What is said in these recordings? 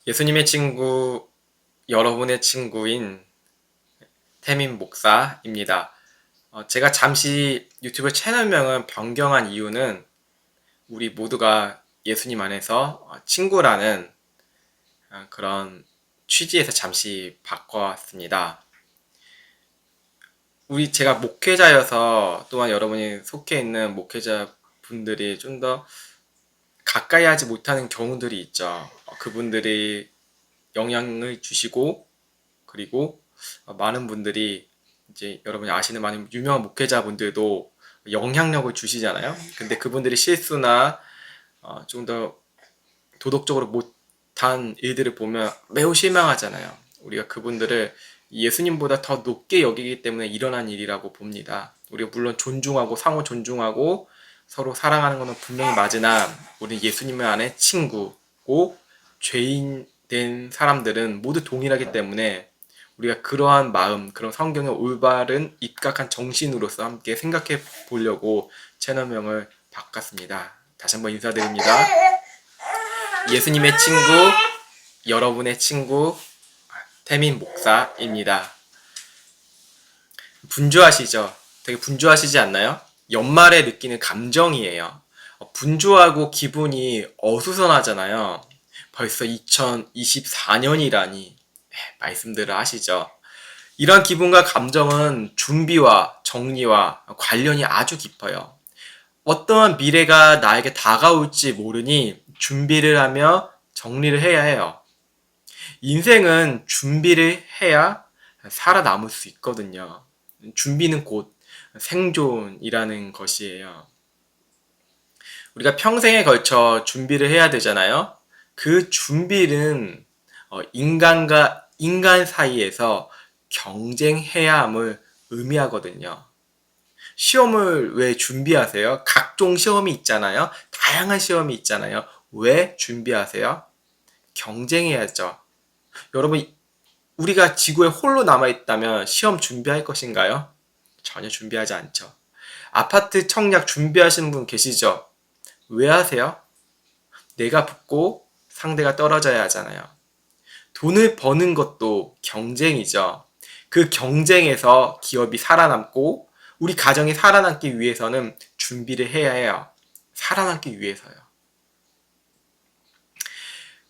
예수님의 친구, 여러분의 친구인 태민 목사입니다. 제가 잠시 유튜브 채널명을 변경한 이유는 우리 모두가 예수님 안에서 친구라는 그런 취지에서 잠시 바꿔왔습니다. 제가 목회자여서 또한 여러분이 속해 있는 목회자 분들이 좀 더 가까이 하지 못하는 경우들이 있죠. 그분들이 영향을 주시고 그리고 많은 분들이 이제 여러분이 아시는 많은 유명한 목회자분들도 영향력을 주시잖아요. 근데 그분들이 실수나 좀 더 도덕적으로 못한 일들을 보면 매우 실망하잖아요. 우리가 그분들을 예수님보다 더 높게 여기기 때문에 일어난 일이라고 봅니다. 우리가 물론 존중하고 상호 존중하고 서로 사랑하는 것은 분명히 맞으나 우리 예수님 안에 친구고 죄인 된 사람들은 모두 동일하기 때문에 우리가 그러한 마음, 그런 성경의 올바른 입각한 정신으로서 함께 생각해 보려고 채널명을 바꿨습니다. 다시 한번 인사드립니다. 예수님의 친구, 여러분의 친구, 태민 목사입니다. 분주하시죠? 되게 분주하시지 않나요? 연말에 느끼는 감정이에요. 분주하고 기분이 어수선하잖아요. 벌써 2024년이라니 말씀들을 하시죠. 이런 기분과 감정은 준비와 정리와 관련이 아주 깊어요. 어떠한 미래가 나에게 다가올지 모르니 준비를 하며 정리를 해야 해요. 인생은 준비를 해야 살아남을 수 있거든요. 준비는 곧 생존이라는 것이에요. 우리가 평생에 걸쳐 준비를 해야 되잖아요. 그 준비는 인간과 인간 사이에서 경쟁해야 함을 의미하거든요. 시험을 왜 준비하세요? 각종 시험이 있잖아요. 다양한 시험이 있잖아요. 왜 준비하세요? 경쟁해야죠. 여러분, 우리가 지구에 홀로 남아있다면 시험 준비할 것인가요? 전혀 준비하지 않죠. 아파트 청약 준비하시는 분 계시죠? 왜 하세요? 내가 붙고 상대가 떨어져야 하잖아요. 돈을 버는 것도 경쟁이죠. 그 경쟁에서 기업이 살아남고 우리 가정이 살아남기 위해서는 준비를 해야 해요. 살아남기 위해서요.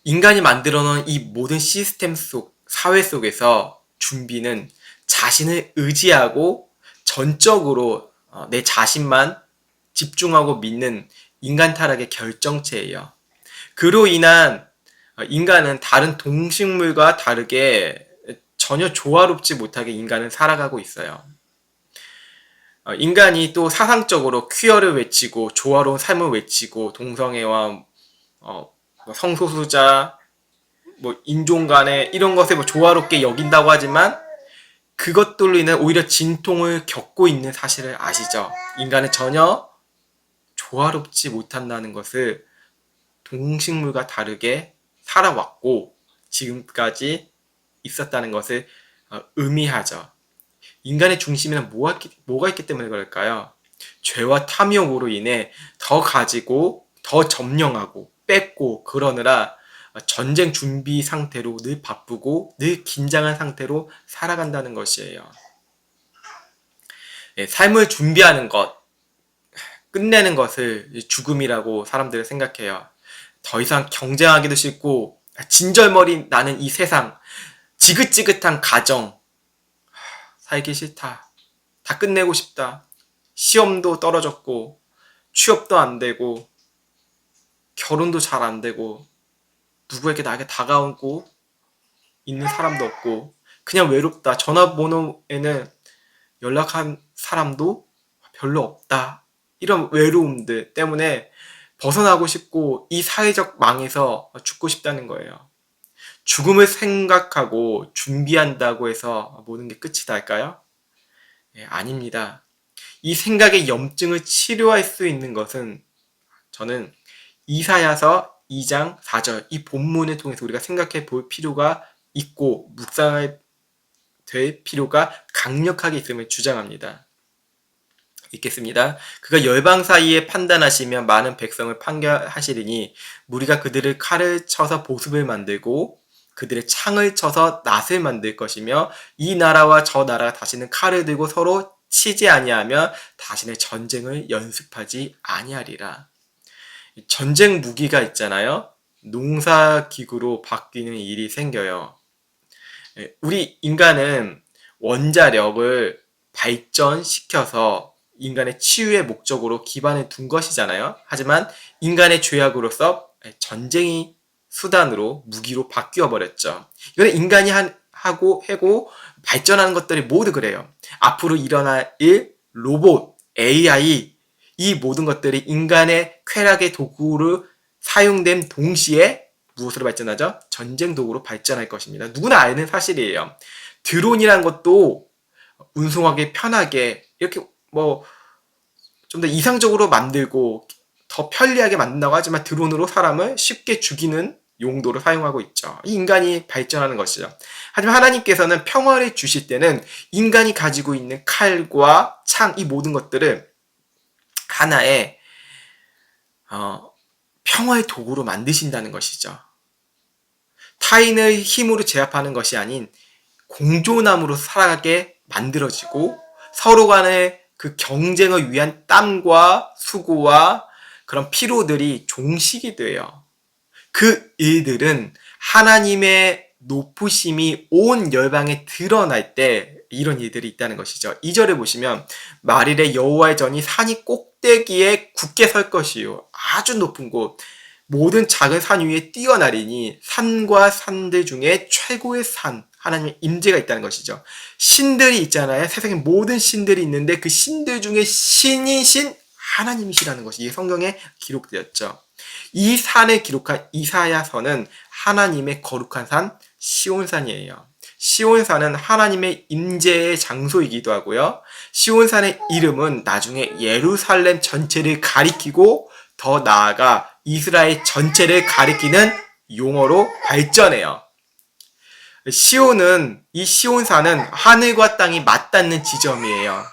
인간이 만들어 놓은 이 모든 시스템 속, 사회 속에서 준비는 자신을 의지하고 전적으로 내 자신만 집중하고 믿는 인간 타락의 결정체예요. 그로 인한 인간은 다른 동식물과 다르게 전혀 조화롭지 못하게 인간은 살아가고 있어요. 인간이 또 사상적으로 퀴어를 외치고 조화로운 삶을 외치고 동성애와 성소수자, 인종 간의 이런 것을 조화롭게 여긴다고 하지만 그것들로 인해 오히려 진통을 겪고 있는 사실을 아시죠? 인간은 전혀 조화롭지 못한다는 것을 동식물과 다르게 살아왔고 지금까지 있었다는 것을 의미하죠. 인간의 중심에는 뭐가 있기 때문에 그럴까요? 죄와 탐욕으로 인해 더 가지고 더 점령하고 뺏고 그러느라 전쟁 준비 상태로 늘 바쁘고 늘 긴장한 상태로 살아간다는 것이에요. 삶을 준비하는 것, 끝내는 것을 죽음이라고 사람들은 생각해요. 더 이상 경쟁하기도 싫고 진절머리 나는 이 세상, 지긋지긋한 가정, 살기 싫다. 다 끝내고 싶다. 시험도 떨어졌고 취업도 안 되고 결혼도 잘 안 되고 누구에게 나에게 다가오고 있는 사람도 없고 그냥 외롭다. 전화번호에는 연락한 사람도 별로 없다. 이런 외로움들 때문에 벗어나고 싶고 이 사회적 망에서 죽고 싶다는 거예요. 죽음을 생각하고 준비한다고 해서 모든 게 끝이 날까요? 아닙니다. 이 생각의 염증을 치료할 수 있는 것은 저는 이사야서 2장 4절 이 본문을 통해서 우리가 생각해 볼 필요가 있고 묵상할 될 필요가 강력하게 있음을 주장합니다. 읽겠습니다. 그가 열방 사이에 판단하시며 많은 백성을 판결하시리니 무리가 그들을 칼을 쳐서 보습을 만들고 그들의 창을 쳐서 낫을 만들 것이며 이 나라와 저 나라가 다시는 칼을 들고 서로 치지 아니하며 다시는 전쟁을 연습하지 아니하리라. 전쟁 무기가 있잖아요. 농사기구로 바뀌는 일이 생겨요. 우리 인간은 원자력을 발전시켜서 인간의 치유의 목적으로 기반을 둔 것이잖아요. 하지만 인간의 죄악으로서 전쟁이 수단으로 무기로 바뀌어 버렸죠. 이거는 인간이 하고 발전하는 것들이 모두 그래요. 앞으로 일어날 일, 로봇, AI 이 모든 것들이 인간의 쾌락의 도구로 사용된 동시에 무엇으로 발전하죠? 전쟁 도구로 발전할 것입니다. 누구나 아는 사실이에요. 드론이란 것도 운송하기 편하게 이렇게 좀 더 이상적으로 만들고 더 편리하게 만든다고 하지만 드론으로 사람을 쉽게 죽이는 용도로 사용하고 있죠. 이 인간이 발전하는 것이죠. 하지만 하나님께서는 평화를 주실 때는 인간이 가지고 있는 칼과 창, 이 모든 것들을 하나의 평화의 도구로 만드신다는 것이죠. 타인의 힘으로 제압하는 것이 아닌 공존함으로 살아가게 만들어지고 서로 간의 그 경쟁을 위한 땀과 수고와 그런 피로들이 종식이 돼요. 그 일들은 하나님의 높으심이 온 열방에 드러날 때 이런 일들이 있다는 것이죠. 2절에 보시면 말일에 여호와의 전이 산이 꼭대기에 굳게 설 것이요 아주 높은 곳 모든 작은 산 위에 뛰어나리니 산과 산들 중에 최고의 산 하나님의 임재가 있다는 것이죠. 신들이 있잖아요. 세상에 모든 신들이 있는데 그 신들 중에 신이신 하나님이시라는 것이 성경에 기록되었죠. 이 산을 기록한 이사야서는 하나님의 거룩한 산 시온산이에요. 시온산은 하나님의 임재의 장소이기도 하고요. 시온산의 이름은 나중에 예루살렘 전체를 가리키고 더 나아가 이스라엘 전체를 가리키는 용어로 발전해요. 이 시온산은 하늘과 땅이 맞닿는 지점이에요.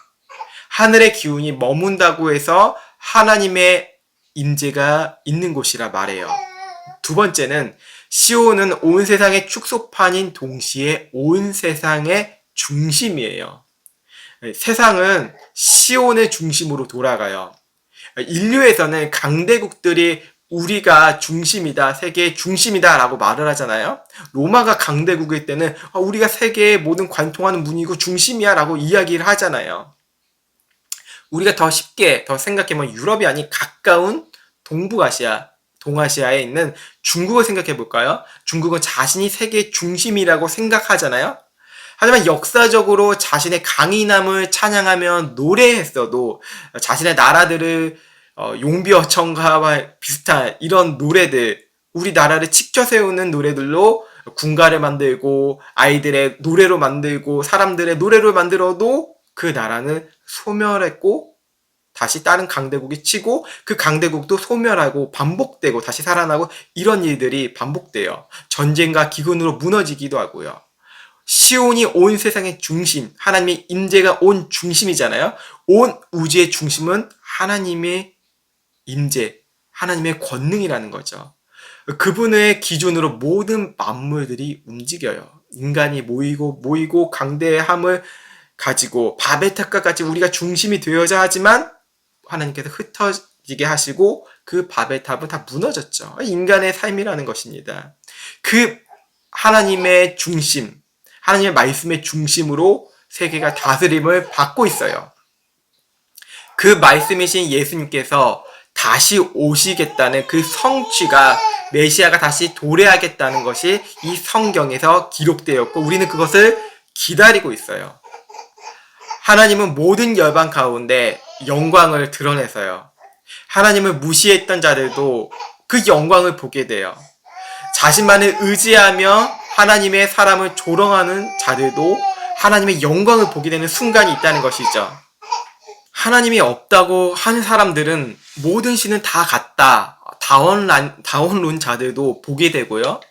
하늘의 기운이 머문다고 해서 하나님의 임재가 있는 곳이라 말해요. 두 번째는 시온은 온 세상의 축소판인 동시에 온 세상의 중심이에요. 세상은 시온의 중심으로 돌아가요. 인류에서는 강대국들이 우리가 중심이다, 세계의 중심이다 라고 말을 하잖아요. 로마가 강대국일 때는 우리가 세계의 모든 관통하는 문이고 중심이야 라고 이야기를 하잖아요. 우리가 더 쉽게 더 생각해보면 유럽이 아닌 가까운 동북아시아, 동아시아에 있는 중국을 생각해 볼까요? 중국은 자신이 세계의 중심이라고 생각하잖아요. 하지만 역사적으로 자신의 강인함을 찬양하며 노래했어도 자신의 나라들을 용비어천가와 비슷한 이런 노래들, 우리나라를 치켜 세우는 노래들로 군가를 만들고 아이들의 노래로 만들고 사람들의 노래로 만들어도 그 나라는 소멸했고 다시 다른 강대국이 치고 그 강대국도 소멸하고 반복되고 다시 살아나고 이런 일들이 반복돼요. 전쟁과 기근으로 무너지기도 하고요. 시온이 온 세상의 중심, 하나님의 임재가 온 중심이잖아요. 온 우주의 중심은 하나님의 임재, 하나님의 권능이라는 거죠. 그분의 기준으로 모든 만물들이 움직여요. 인간이 모이고 강대함을 가지고 바벨탑과 같이 우리가 중심이 되어야 하지만 하나님께서 흩어지게 하시고 그 바벨탑은 다 무너졌죠. 인간의 삶이라는 것입니다. 그 하나님의 중심, 하나님의 말씀의 중심으로 세계가 다스림을 받고 있어요. 그 말씀이신 예수님께서 다시 오시겠다는 그 성취가 메시아가 다시 도래하겠다는 것이 이 성경에서 기록되었고 우리는 그것을 기다리고 있어요. 하나님은 모든 열방 가운데 영광을 드러내서요. 하나님을 무시했던 자들도 그 영광을 보게 돼요. 자신만을 의지하며 하나님의 사람을 조롱하는 자들도 하나님의 영광을 보게 되는 순간이 있다는 것이죠. 하나님이 없다고 하는 사람들은 모든 신은 다 같다. 다원론자들도 보게 되고요.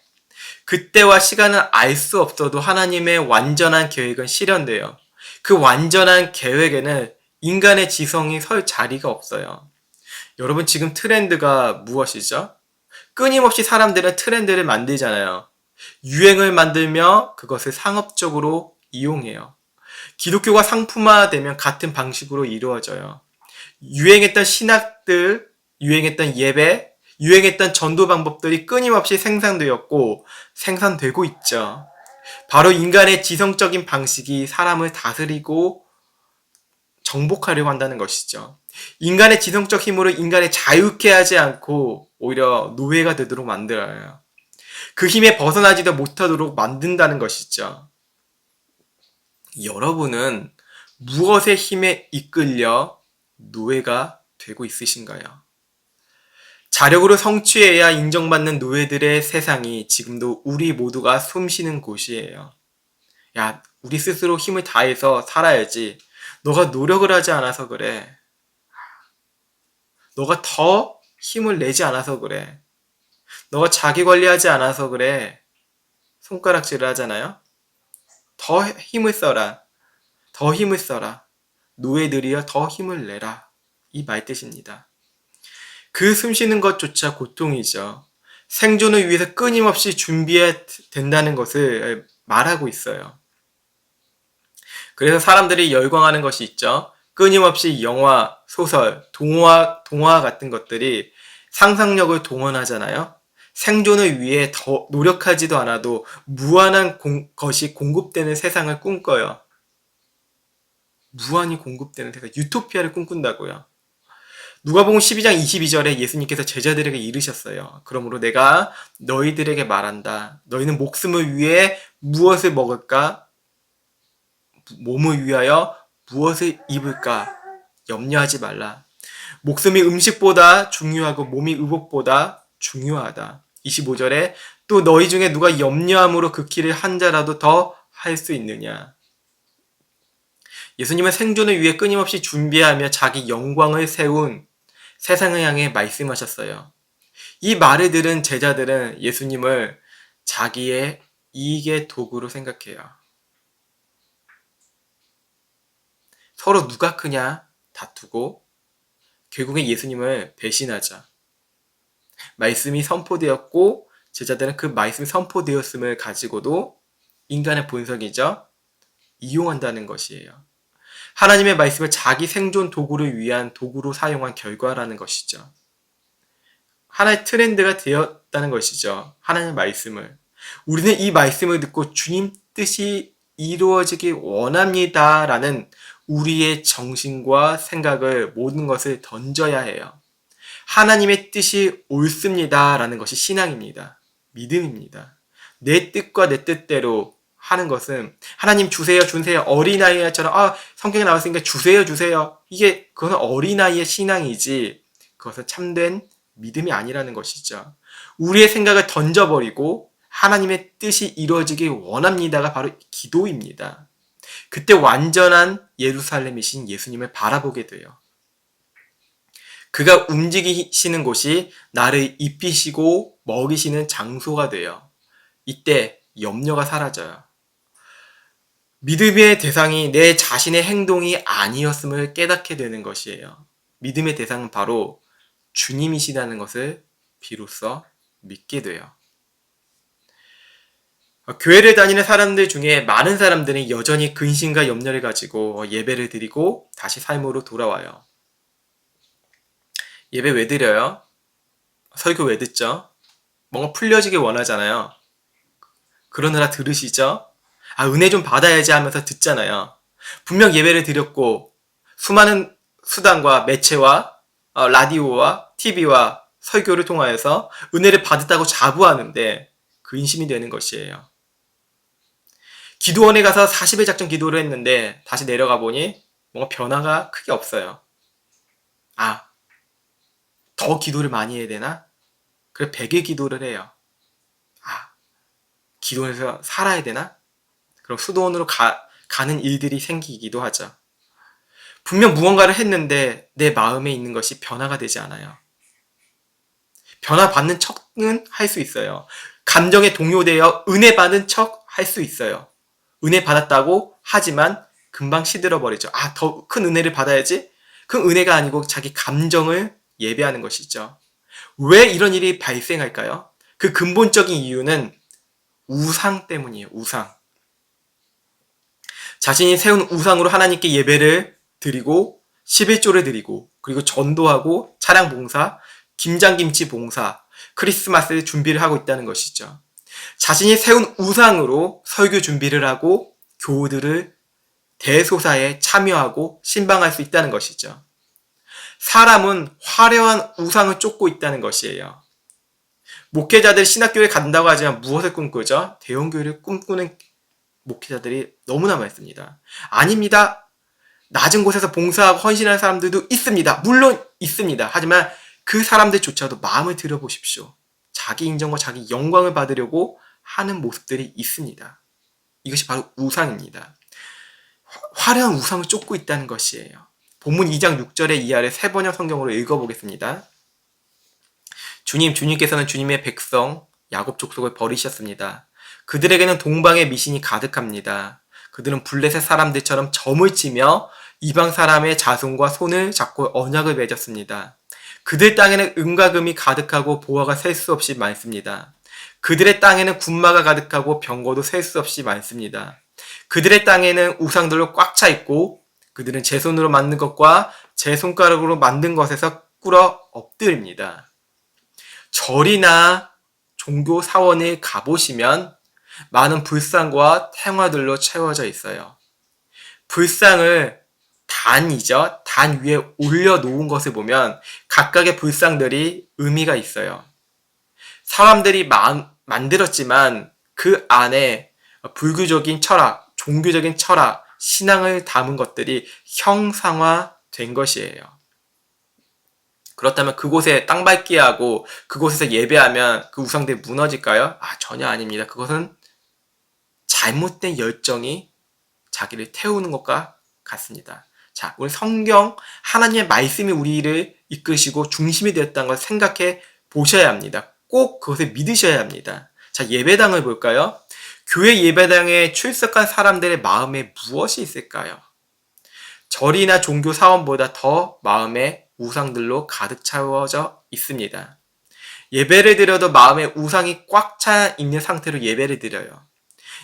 그때와 시간은 알 수 없어도 하나님의 완전한 계획은 실현돼요. 그 완전한 계획에는 인간의 지성이 설 자리가 없어요. 여러분 지금 트렌드가 무엇이죠? 끊임없이 사람들은 트렌드를 만들잖아요. 유행을 만들며 그것을 상업적으로 이용해요. 기독교가 상품화되면 같은 방식으로 이루어져요. 유행했던 신학들, 유행했던 예배, 유행했던 전도 방법들이 끊임없이 생산되었고 생산되고 있죠. 바로 인간의 지성적인 방식이 사람을 다스리고 정복하려고 한다는 것이죠. 인간의 지성적 힘으로 인간을 자유케 하지 않고 오히려 노예가 되도록 만들어요. 그 힘에 벗어나지도 못하도록 만든다는 것이죠. 여러분은 무엇의 힘에 이끌려 노예가 되고 있으신가요? 자력으로 성취해야 인정받는 노예들의 세상이 지금도 우리 모두가 숨쉬는 곳이에요. 야, 우리 스스로 힘을 다해서 살아야지. 너가 노력을 하지 않아서 그래. 너가 더 힘을 내지 않아서 그래. 너가 자기 관리하지 않아서 그래. 손가락질을 하잖아요. 더 힘을 써라. 더 힘을 써라. 노예들이여 더 힘을 내라. 이 말뜻입니다. 그 숨쉬는 것조차 고통이죠. 생존을 위해서 끊임없이 준비해야 된다는 것을 말하고 있어요. 그래서 사람들이 열광하는 것이 있죠. 끊임없이 영화, 소설, 동화 같은 것들이 상상력을 동원하잖아요. 생존을 위해 더 노력하지도 않아도 무한한 것이 공급되는 세상을 꿈꿔요. 무한히 공급되는 세상, 유토피아를 꿈꾼다고요. 누가복음 12장 22절에 예수님께서 제자들에게 이르셨어요. 그러므로 내가 너희들에게 말한다. 너희는 목숨을 위해 무엇을 먹을까? 몸을 위하여 무엇을 입을까? 염려하지 말라. 목숨이 음식보다 중요하고 몸이 의복보다 중요하다. 25절에 또 너희 중에 누가 염려함으로 그 길을 한 자라도 더 할 수 있느냐. 예수님은 생존을 위해 끊임없이 준비하며 자기 영광을 세운 세상을 향해 말씀하셨어요. 이 말을 들은 제자들은 예수님을 자기의 이익의 도구로 생각해요. 서로 누가 크냐 다투고 결국엔 예수님을 배신하자. 말씀이 선포되었고 제자들은 그 말씀이 선포되었음을 가지고도 인간의 본성이죠. 이용한다는 것이에요. 하나님의 말씀을 자기 생존 도구를 위한 도구로 사용한 결과라는 것이죠. 하나의 트렌드가 되었다는 것이죠. 하나님의 말씀을. 우리는 이 말씀을 듣고 주님 뜻이 이루어지기 원합니다. 라는 우리의 정신과 생각을 모든 것을 던져야 해요. 하나님의 뜻이 옳습니다. 라는 것이 신앙입니다. 믿음입니다. 내 뜻과 내 뜻대로 하는 것은 하나님 주세요 어린아이처럼 성경에 나왔으니까 주세요 이게 그건 어린아이의 신앙이지 그것은 참된 믿음이 아니라는 것이죠. 우리의 생각을 던져버리고 하나님의 뜻이 이루어지기 원합니다가 바로 기도입니다. 그때 완전한 예루살렘이신 예수님을 바라보게 돼요. 그가 움직이시는 곳이 나를 입히시고 먹이시는 장소가 돼요. 이때 염려가 사라져요. 믿음의 대상이 내 자신의 행동이 아니었음을 깨닫게 되는 것이에요. 믿음의 대상은 바로 주님이시라는 것을 비로소 믿게 돼요. 교회를 다니는 사람들 중에 많은 사람들이 여전히 근심과 염려를 가지고 예배를 드리고 다시 삶으로 돌아와요. 예배 왜 드려요? 설교 왜 듣죠? 뭔가 풀려지길 원하잖아요. 그러느라 들으시죠? 은혜 좀 받아야지 하면서 듣잖아요. 분명 예배를 드렸고 수많은 수단과 매체와 라디오와 TV와 설교를 통하여서 은혜를 받았다고 자부하는데 근심이 되는 것이에요. 기도원에 가서 40일 작정 기도를 했는데 다시 내려가 보니 뭔가 변화가 크게 없어요. 더 기도를 많이 해야 되나? 그래 100일 기도를 해요. 기도원에서 살아야 되나? 그럼 수도원으로 가는 일들이 생기기도 하죠. 분명 무언가를 했는데 내 마음에 있는 것이 변화가 되지 않아요. 변화받는 척은 할 수 있어요. 감정에 동요되어 은혜 받은 척 할 수 있어요. 은혜 받았다고 하지만 금방 시들어버리죠. 더 큰 은혜를 받아야지? 그 은혜가 아니고 자기 감정을 예배하는 것이죠. 왜 이런 일이 발생할까요? 그 근본적인 이유는 우상 때문이에요. 우상. 자신이 세운 우상으로 하나님께 예배를 드리고 11조를 드리고 그리고 전도하고 차량 봉사, 김장김치 봉사, 크리스마스 준비를 하고 있다는 것이죠. 자신이 세운 우상으로 설교 준비를 하고 교우들을 대소사에 참여하고 신방할 수 있다는 것이죠. 사람은 화려한 우상을 쫓고 있다는 것이에요. 목회자들이 신학교에 간다고 하지만 무엇을 꿈꾸죠? 대형교회를 꿈꾸는 목회자들이 너무나 많습니다. 아닙니다. 낮은 곳에서 봉사하고 헌신하는 사람들도 있습니다. 물론 있습니다. 하지만 그 사람들조차도 마음을 들여보십시오. 자기 인정과 자기 영광을 받으려고 하는 모습들이 있습니다. 이것이 바로 우상입니다. 화려한 우상을 쫓고 있다는 것이에요. 본문 2장 6절의 이하를 세 번역 성경으로 읽어보겠습니다. 주님께서는 주님의 백성 야곱 족속을 버리셨습니다. 그들에게는 동방의 미신이 가득합니다. 그들은 블레셋 사람들처럼 점을 치며 이방 사람의 자손과 손을 잡고 언약을 맺었습니다. 그들 땅에는 은과 금이 가득하고 보화가 셀 수 없이 많습니다. 그들의 땅에는 군마가 가득하고 병거도 셀 수 없이 많습니다. 그들의 땅에는 우상들로 꽉 차 있고 그들은 제 손으로 만든 것과 제 손가락으로 만든 것에서 꿇어 엎드립니다. 절이나 종교 사원에 가보시면 많은 불상과 탱화들로 채워져 있어요. 불상을 단 위에 올려놓은 것을 보면 각각의 불상들이 의미가 있어요. 사람들이 만들었지만 그 안에 불교적인 철학, 종교적인 철학, 신앙을 담은 것들이 형상화된 것이에요. 그렇다면 그곳에 땅 밟기 하고 그곳에서 예배하면 그 우상들이 무너질까요? 전혀 아닙니다. 그것은 잘못된 열정이 자기를 태우는 것과 같습니다. 자, 우리 성경 하나님의 말씀이 우리를 이끄시고 중심이 되었다는 것을 생각해 보셔야 합니다. 꼭 그것을 믿으셔야 합니다. 자, 예배당을 볼까요? 교회 예배당에 출석한 사람들의 마음에 무엇이 있을까요? 절이나 종교 사원보다 더 마음에 우상들로 가득 채워져 있습니다. 예배를 드려도 마음에 우상이 꽉 차 있는 상태로 예배를 드려요.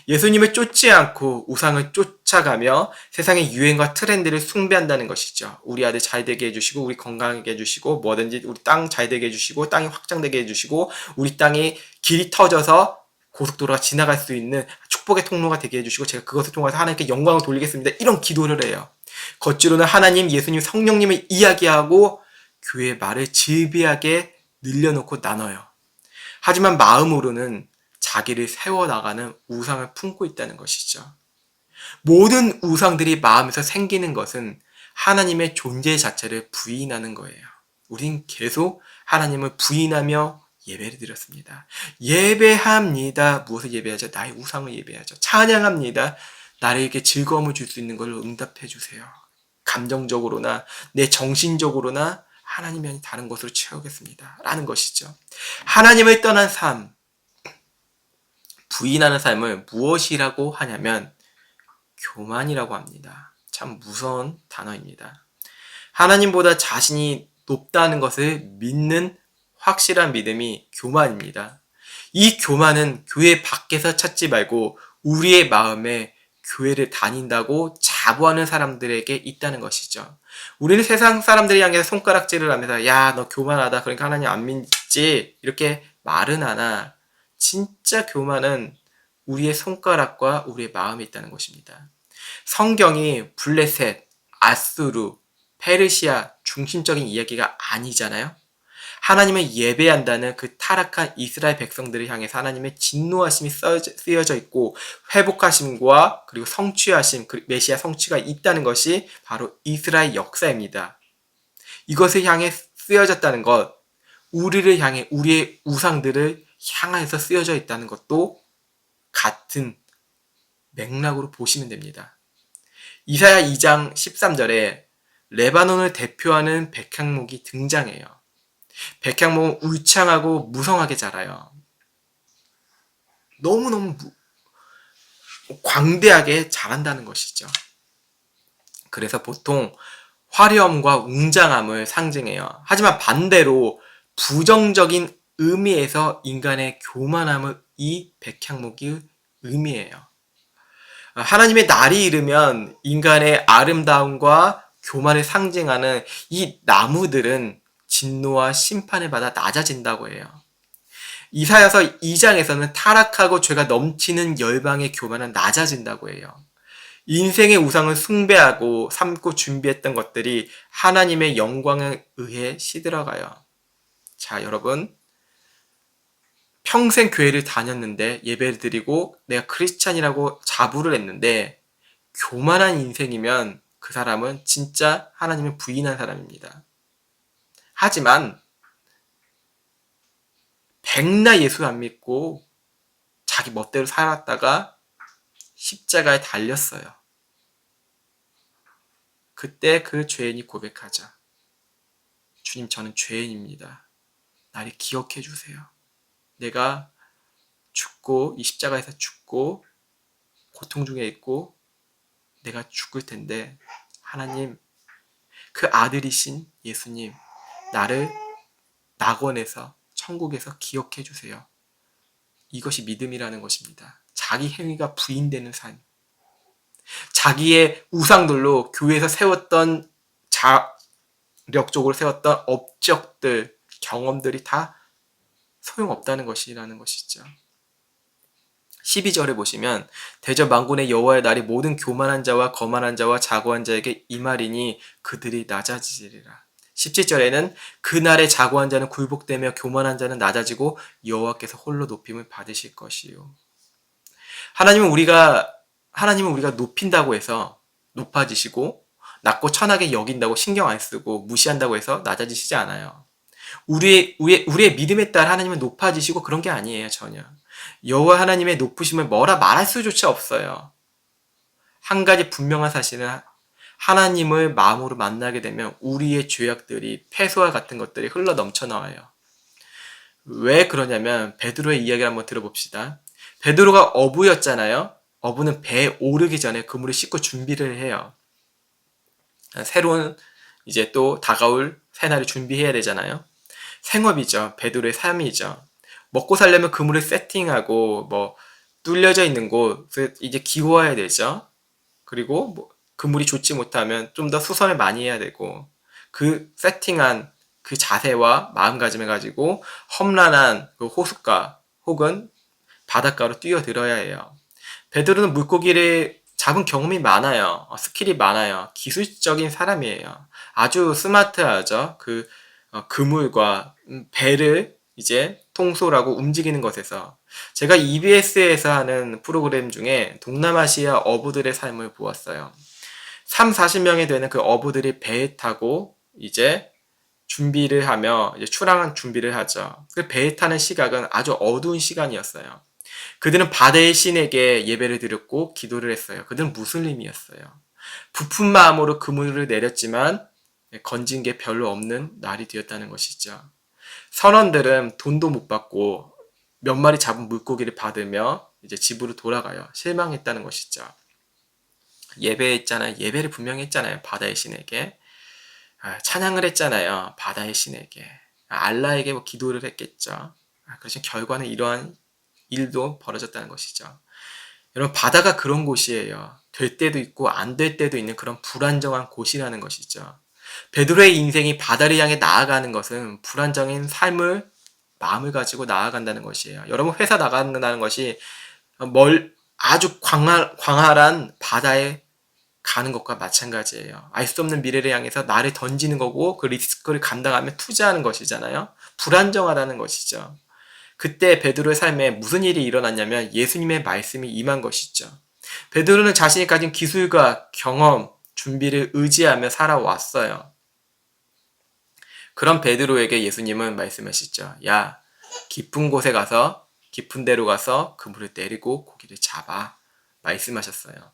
예수님을 쫓지 않고 우상을 쫓아가며 세상의 유행과 트렌드를 숭배한다는 것이죠. 우리 아들 잘 되게 해주시고 우리 건강하게 해주시고 뭐든지 우리 땅 잘 되게 해주시고 땅이 확장되게 해주시고 우리 땅이 길이 터져서 고속도로가 지나갈 수 있는 축복의 통로가 되게 해주시고 제가 그것을 통해서 하나님께 영광을 돌리겠습니다. 이런 기도를 해요. 겉으로는 하나님, 예수님, 성령님을 이야기하고 교회의 말을 질비하게 늘려놓고 나눠요. 하지만 마음으로는 자기를 세워나가는 우상을 품고 있다는 것이죠. 모든 우상들이 마음에서 생기는 것은 하나님의 존재 자체를 부인하는 거예요. 우린 계속 하나님을 부인하며 예배를 드렸습니다. 예배합니다. 무엇을 예배하죠? 나의 우상을 예배하죠. 찬양합니다. 나에게 즐거움을 줄 수 있는 걸로 응답해 주세요. 감정적으로나 내 정신적으로나 하나님이 아닌 다른 것으로 채우겠습니다. 라는 것이죠. 하나님을 떠난 삶, 부인하는 삶을 무엇이라고 하냐면 교만이라고 합니다. 참 무서운 단어입니다. 하나님보다 자신이 높다는 것을 믿는 확실한 믿음이 교만입니다. 이 교만은 교회 밖에서 찾지 말고 우리의 마음에 교회를 다닌다고 자부하는 사람들에게 있다는 것이죠. 우리는 세상 사람들이 향해서 손가락질을 하면서 야, 너 교만하다. 그러니까 하나님 안 믿지. 이렇게 말은 하나 진짜 교만은 우리의 손가락과 우리의 마음에 있다는 것입니다. 성경이 블레셋, 아수르, 페르시아 중심적인 이야기가 아니잖아요. 하나님을 예배한다는 그 타락한 이스라엘 백성들을 향해서 하나님의 진노하심이 쓰여져 있고 회복하심과 그리고 성취하심, 메시아 성취가 있다는 것이 바로 이스라엘 역사입니다. 이것을 향해 쓰여졌다는 것, 우리를 향해 우리의 우상들을 향해서 쓰여져 있다는 것도 같은 맥락으로 보시면 됩니다. 이사야 2장 13절에 레바논을 대표하는 백향목이 등장해요. 백향목은 울창하고 무성하게 자라요. 너무너무 광대하게 자란다는 것이죠. 그래서 보통 화려함과 웅장함을 상징해요. 하지만 반대로 부정적인 의미에서 인간의 교만함을 이 백향목이 의미예요. 하나님의 날이 이르면 인간의 아름다움과 교만을 상징하는 이 나무들은 진노와 심판을 받아 낮아진다고 해요. 이사야서 2장에서는 타락하고 죄가 넘치는 열방의 교만은 낮아진다고 해요. 인생의 우상을 숭배하고 삼고 준비했던 것들이 하나님의 영광에 의해 시들어가요. 자, 여러분. 평생 교회를 다녔는데 예배를 드리고 내가 크리스찬이라고 자부를 했는데 교만한 인생이면 그 사람은 진짜 하나님을 부인한 사람입니다. 하지만 백날 예수 안 믿고 자기 멋대로 살았다가 십자가에 달렸어요. 그때 그 죄인이 고백하자. 주님, 저는 죄인입니다. 나를 기억해 주세요. 내가 죽고 이 십자가에서 죽고 고통 중에 있고 내가 죽을 텐데 하나님, 그 아들이신 예수님, 나를 낙원에서 천국에서 기억해 주세요. 이것이 믿음이라는 것입니다. 자기 행위가 부인되는 삶. 자기의 우상들로 교회에서 세웠던 자력적으로 세웠던 업적들, 경험들이 다 소용없다는 것이라는 것이죠. 12절에 보시면 대저 만군의 여호와의 날이 모든 교만한 자와 거만한 자와 자고한 자에게 임하리니 그들이 낮아지리라. 17절에는 그날의 자고한 자는 굴복되며 교만한 자는 낮아지고 여호와께서 홀로 높임을 받으실 것이요. 하나님은 우리가 높인다고 해서 높아지시고 낮고 천하게 여긴다고 신경 안 쓰고 무시한다고 해서 낮아지시지 않아요. 우리의 믿음에 따라 하나님은 높아지시고 그런 게 아니에요, 전혀. 여호와 하나님의 높으심을 뭐라 말할 수조차 없어요. 한 가지 분명한 사실은 하나님을 마음으로 만나게 되면 우리의 죄악들이 패소와 같은 것들이 흘러 넘쳐 나와요. 왜 그러냐면 베드로의 이야기를 한번 들어봅시다. 베드로가 어부였잖아요. 어부는 배에 오르기 전에 그물을 씻고 준비를 해요. 새로운 이제 또 다가올 새날을 준비해야 되잖아요. 생업이죠. 베드로의 삶이죠. 먹고 살려면 그물을 세팅하고 뭐 뚫려져 있는 곳을 이제 기워야 되죠. 그리고 뭐 그물이 좋지 못하면 좀 더 수선을 많이 해야 되고 그 세팅한 그 자세와 마음가짐을 가지고 험난한 그 호숫가 혹은 바닷가로 뛰어들어야 해요. 베드로는 물고기를 잡은 경험이 많아요. 스킬이 많아요. 기술적인 사람이에요. 아주 스마트하죠. 그 그물과 배를 이제 통솔하고 움직이는 것에서 제가 EBS에서 하는 프로그램 중에 동남아시아 어부들의 삶을 보았어요. 3, 40명이 되는 그 어부들이 배에 타고 이제 준비를 하며 이제 출항한 준비를 하죠. 그 배에 타는 시각은 아주 어두운 시간이었어요. 그들은 바다의 신에게 예배를 드렸고 기도를 했어요. 그들은 무슬림이었어요. 부푼 마음으로 그물을 내렸지만 건진 게 별로 없는 날이 되었다는 것이죠. 선원들은 돈도 못 받고 몇 마리 잡은 물고기를 받으며 이제 집으로 돌아가요. 실망했다는 것이죠. 예배했잖아요. 예배를 분명히 했잖아요. 바다의 신에게. 찬양을 했잖아요. 바다의 신에게. 알라에게 뭐 기도를 했겠죠. 그래서 결과는 이러한 일도 벌어졌다는 것이죠. 여러분, 바다가 그런 곳이에요. 될 때도 있고 안 될 때도 있는 그런 불안정한 곳이라는 것이죠. 베드로의 인생이 바다를 향해 나아가는 것은 불안정한 마음을 가지고 나아간다는 것이에요. 여러분, 회사 나간다는 것이 아주 광활한 바다에 가는 것과 마찬가지예요. 알 수 없는 미래를 향해서 나를 던지는 거고 그 리스크를 감당하며 투자하는 것이잖아요. 불안정하다는 것이죠. 그때 베드로의 삶에 무슨 일이 일어났냐면 예수님의 말씀이 임한 것이죠. 베드로는 자신이 가진 기술과 경험, 준비를 의지하며 살아왔어요. 그런 베드로에게 예수님은 말씀하시죠. 야, 깊은 데로 가서 그물을 내리고 고기를 잡아. 말씀하셨어요.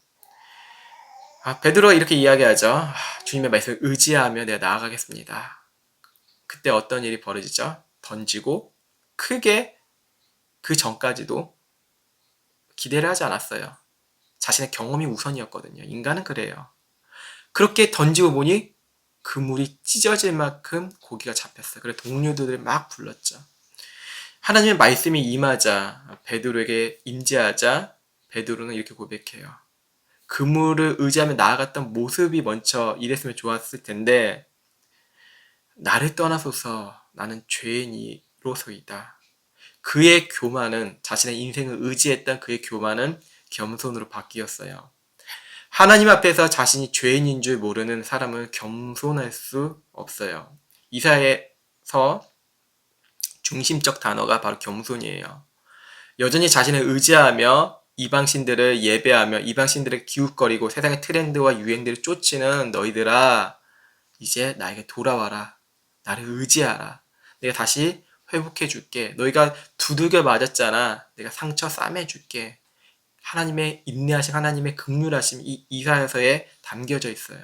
베드로가 이렇게 이야기하죠. 주님의 말씀을 의지하며 내가 나아가겠습니다. 그때 어떤 일이 벌어지죠? 던지고 크게 그 전까지도 기대를 하지 않았어요. 자신의 경험이 우선이었거든요. 인간은 그래요. 그렇게 던지고 보니 그물이 찢어질 만큼 고기가 잡혔어요. 그래서 동료들을 막 불렀죠. 하나님의 말씀이 임하자 베드로에게 임재하자 베드로는 이렇게 고백해요. 그물을 의지하며 나아갔던 모습이 먼저 이랬으면 좋았을 텐데 나를 떠나소서 나는 죄인이로소이다. 그의 교만은 자신의 인생을 의지했던 그의 교만은 겸손으로 바뀌었어요. 하나님 앞에서 자신이 죄인인 줄 모르는 사람은 겸손할 수 없어요. 이사야에서 중심적 단어가 바로 겸손이에요. 여전히 자신을 의지하며 이방신들을 예배하며 이방신들을 기웃거리고 세상의 트렌드와 유행들을 쫓지는 너희들아 이제 나에게 돌아와라. 나를 의지하라. 내가 다시 회복해 줄게. 너희가 두들겨 맞았잖아. 내가 상처 싸매 줄게. 하나님의 인내하심, 하나님의 긍휼하심 이 이사야서에 담겨져 있어요.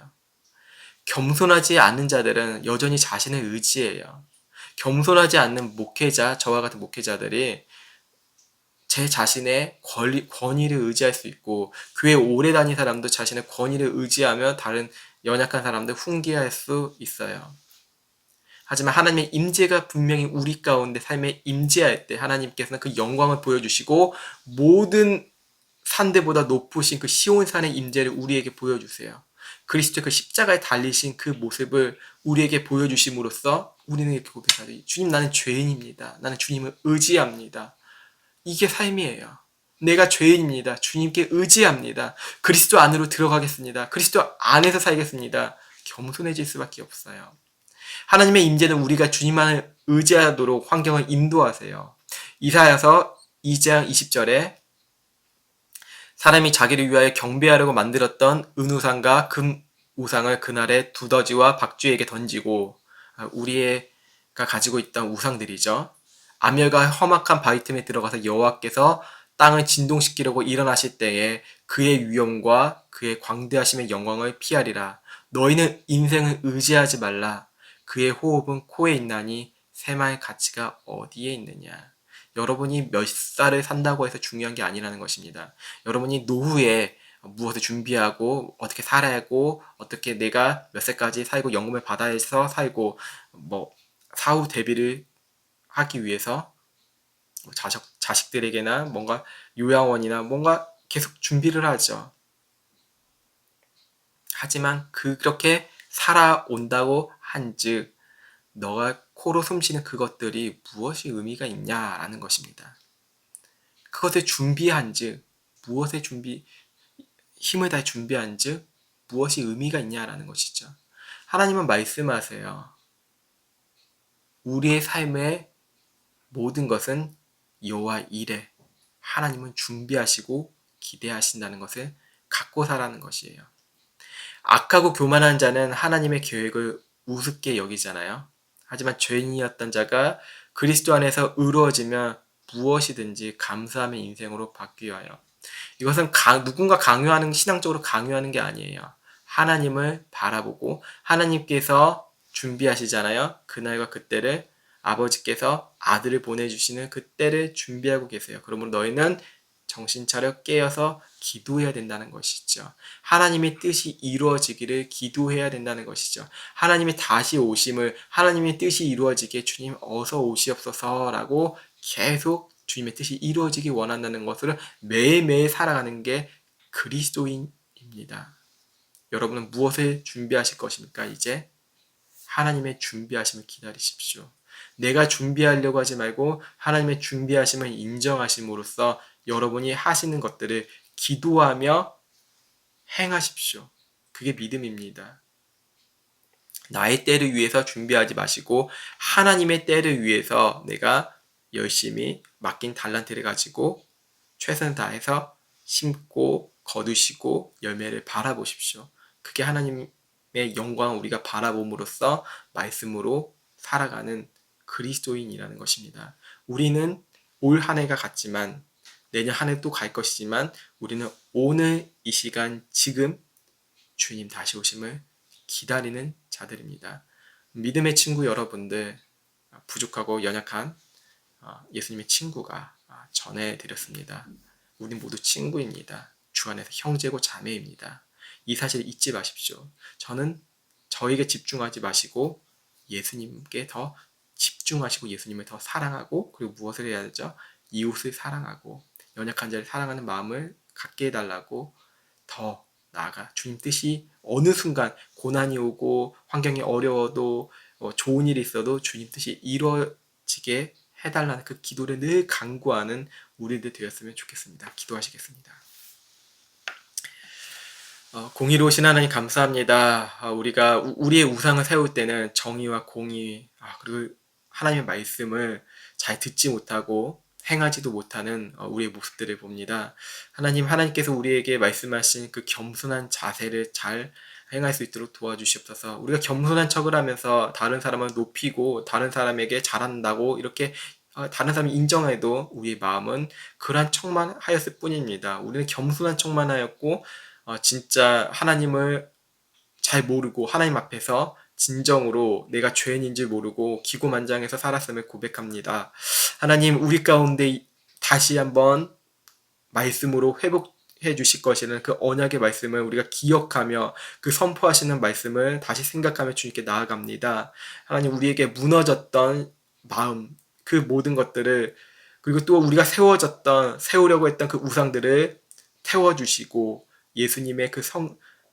겸손하지 않는 자들은 여전히 자신을 의지해요. 겸손하지 않는 목회자, 저와 같은 목회자들이 제 자신의 권위를 의지할 수 있고 교회 오래 다닌 사람도 자신의 권위를 의지하며 다른 연약한 사람들 훈계할 수 있어요. 하지만 하나님의 임재가 분명히 우리 가운데 삶에 임재할 때 하나님께서는 그 영광을 보여주시고 모든 산대보다 높으신 그 시온산의 임재를 우리에게 보여주세요. 그리스도의 그 십자가에 달리신 그 모습을 우리에게 보여주심으로써 우리는 이렇게 고백하죠. 주님 나는 죄인입니다. 나는 주님을 의지합니다. 이게 삶이에요. 내가 죄인입니다. 주님께 의지합니다. 그리스도 안으로 들어가겠습니다. 그리스도 안에서 살겠습니다. 겸손해질 수밖에 없어요. 하나님의 임재는 우리가 주님만을 의지하도록 환경을 인도하세요. 이사야서 2장 20절에 사람이 자기를 위하여 경배하려고 만들었던 은우상과 금우상을 그날에 두더지와 박쥐에게 던지고 우리가 가지고 있던 우상들이죠. 암열과 험악한 바위 틈에 들어가서 여호와께서 땅을 진동시키려고 일어나실 때에 그의 위엄과 그의 광대하심의 영광을 피하리라. 너희는 인생을 의지하지 말라. 그의 호흡은 코에 있나니 셈할 가치가 어디에 있느냐. 여러분이 몇 살을 산다고 해서 중요한 게 아니라는 것입니다. 여러분이 노후에 무엇을 준비하고 어떻게 살아야 하고 어떻게 내가 몇 살까지 살고 연금을 받아야 해서 살고 사후 대비를 하기 위해서 자식들에게나 뭔가 요양원이나 뭔가 계속 준비를 하죠. 하지만 그렇게 살아온다고 한즉 너가 코로 숨쉬는 그것들이 무엇이 의미가 있냐라는 것입니다. 그것을 준비한즉 무엇에 힘을 다해 준비한즉 무엇이 의미가 있냐라는 것이죠. 하나님은 말씀하세요. 우리의 삶의 모든 것은 여호와 이래. 하나님은 준비하시고 기대하신다는 것을 갖고 살라는 것이에요. 악하고 교만한 자는 하나님의 계획을 우습게 여기잖아요. 하지만 죄인이었던 자가 그리스도 안에서 의로워지면 무엇이든지 감사함의 인생으로 바뀌어요. 이것은 누군가 강요하는 신앙적으로 강요하는 게 아니에요. 하나님을 바라보고 하나님께서 준비하시잖아요. 그날과 그때를 아버지께서 아들을 보내주시는 그때를 준비하고 계세요. 그러므로 너희는 정신 차려 깨어서 기도해야 된다는 것이죠. 하나님의 뜻이 이루어지기를 기도해야 된다는 것이죠. 하나님의 다시 오심을 하나님의 뜻이 이루어지게 주님 어서 오시옵소서라고 계속 주님의 뜻이 이루어지기 원한다는 것을 매일매일 살아가는 게 그리스도인입니다. 여러분은 무엇을 준비하실 것입니까? 이제 하나님의 준비하심을 기다리십시오. 내가 준비하려고 하지 말고 하나님의 준비하심을 인정하심으로써 여러분이 하시는 것들을 기도하며 행하십시오. 그게 믿음입니다. 나의 때를 위해서 준비하지 마시고 하나님의 때를 위해서 내가 열심히 맡긴 달란트를 가지고 최선을 다해서 심고 거두시고 열매를 바라보십시오. 그게 하나님의 영광을 우리가 바라봄으로써 말씀으로 살아가는 그리스도인이라는 것입니다. 우리는 올 한 해가 갔지만 내년 한 해 또 갈 것이지만 우리는 오늘 이 시간 지금 주님 다시 오심을 기다리는 자들입니다. 믿음의 친구 여러분들 부족하고 연약한 예수님의 친구가 전해드렸습니다. 우리 모두 친구입니다. 주 안에서 형제고 자매입니다. 이 사실을 잊지 마십시오. 저는 저에게 집중하지 마시고 예수님께 더 집중하시고 예수님을 더 사랑하고 그리고 무엇을 해야 되죠? 이웃을 사랑하고 연약한 자를 사랑하는 마음을 갖게 해달라고 더 나아가 주님 뜻이 어느 순간 고난이 오고 환경이 어려워도 좋은 일이 있어도 주님 뜻이 이루어지게 해달라는 그 기도를 늘 간구하는 우리들 되었으면 좋겠습니다. 기도하시겠습니다. 공의로우신 하나님 감사합니다. 우리가 우리의 우상을 세울 때는 정의와 공의 그리고 하나님의 말씀을 잘 듣지 못하고 행하지도 못하는 우리의 모습들을 봅니다. 하나님께서 우리에게 말씀하신 그 겸손한 자세를 잘 행할 수 있도록 도와주시옵소서. 우리가 겸손한 척을 하면서 다른 사람을 높이고 다른 사람에게 잘한다고 이렇게 다른 사람이 인정해도 우리의 마음은 그러한 척만 하였을 뿐입니다. 우리는 겸손한 척만 하였고 진짜 하나님을 잘 모르고 하나님 앞에서 진정으로 내가 죄인인 줄 모르고 기고만장해서 살았음을 고백합니다. 하나님 우리 가운데 다시 한번 말씀으로 회복해 주실 것이라는 그 언약의 말씀을 우리가 기억하며 그 선포하시는 말씀을 다시 생각하며 주님께 나아갑니다. 하나님 우리에게 무너졌던 마음 그 모든 것들을 그리고 또 우리가 세우려고 했던 그 우상들을 태워주시고 예수님의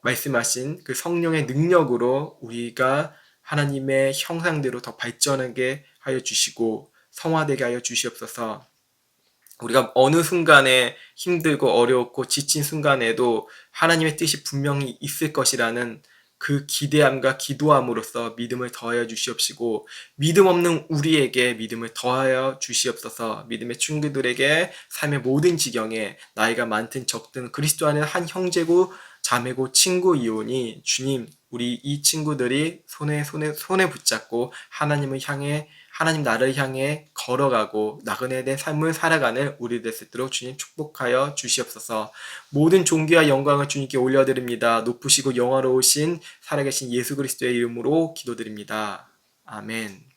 말씀하신 그 성령의 능력으로 우리가 하나님의 형상대로 더 발전하게 하여 주시고 성화되게 하여 주시옵소서. 우리가 어느 순간에 힘들고 어려웠고 지친 순간에도 하나님의 뜻이 분명히 있을 것이라는 그 기대함과 기도함으로써 믿음을 더하여 주시옵시고 믿음 없는 우리에게 믿음을 더하여 주시옵소서. 믿음의 친구들에게 삶의 모든 지경에 나이가 많든 적든 그리스도 안에 한 형제고 자매고 친구이오니 주님 우리 이 친구들이 손에 붙잡고 하나님을 향해 하나님 나를 향해 걸어가고 나그네된 삶을 살아가는 우리 될 수 있도록 주님 축복하여 주시옵소서. 모든 존귀와 영광을 주님께 올려드립니다. 높으시고 영화로우신 살아계신 예수 그리스도의 이름으로 기도드립니다. 아멘.